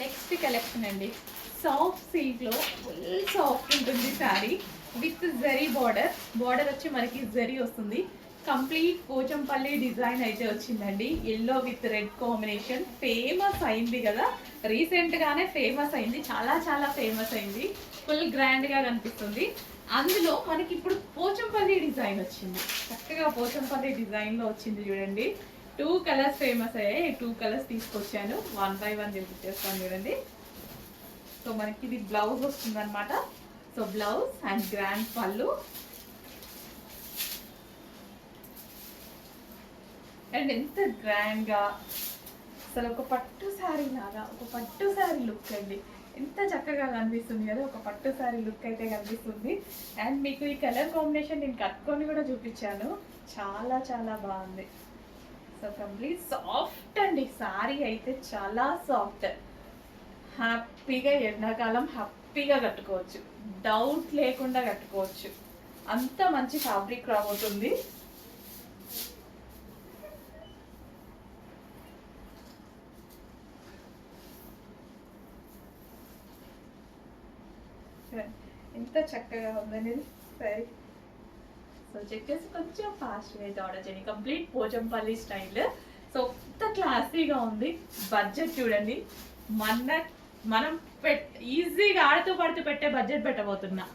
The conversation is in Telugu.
నెక్స్ట్ కలెక్షన్ అండి, సాఫ్ట్ సిల్క్లో ఫుల్ సాఫ్ట్ ఉంటుంది sari with zari border. Border వచ్చి మనకి జరీ వస్తుంది. కంప్లీట్ పోచంపల్లి డిజైన్ అయితే వచ్చిందండి. Yellow with red combination. Famous అయింది కదా, రీసెంట్గానే ఫేమస్ అయింది, చాలా చాలా ఫేమస్ అయింది. ఫుల్ గ్రాండ్గా కనిపిస్తుంది. అందులో మనకి ఇప్పుడు పోచంపల్లి డిజైన్ వచ్చింది. చక్కగా పోచంపల్లి డిజైన్లో వచ్చింది చూడండి. 2 కలర్స్ ఫేమస్ అయ్యాయి. 2 కలర్స్ తీసుకొచ్చాను, 1 బై 1 చూపించేస్తాను చూడండి. సో మనకి ఇది బ్లౌజ్ వస్తుంది అనమాట. సో బ్లౌజ్ అండ్ గ్రాండ్ పళ్ళు అండ్ ఎంత గ్రాండ్గా అసలు ఒక పట్టు శారీ లాగా, ఒక పట్టు శారీ లుక్ అండి. ఎంత చక్కగా కనిపిస్తుంది కదా, ఒక పట్టు శారీ లుక్ అయితే కనిపిస్తుంది. అండ్ మీకు ఈ కలర్ కాంబినేషన్ నేను కట్టుకొని కూడా చూపించాను, చాలా చాలా బాగుంది. సో కంప్లీట్ సాఫ్ట్ అండి, శారీ అయితే చాలా సాఫ్ట్. హ్యాపీగా ఎండాకాలం హ్యాపీగా కట్టుకోవచ్చు, డౌట్ లేకుండా కట్టుకోవచ్చు. అంత మంచి ఫ్యాబ్రిక్ రాబోతుంది. ఎంత చక్కగా ఉందనేది సరే. సో చెక్ చేసి కొంచెం ఫాస్ట్గా అయితే ఆర్డర్ చేయండి. Complete Pochampally style. సో ఎంత క్లాసీగా ఉంది. బడ్జెట్ చూడండి, మనం ఈజీగా ఆడుతూ పడుతూ పెట్టే బడ్జెట్ పెట్టబోతున్నా.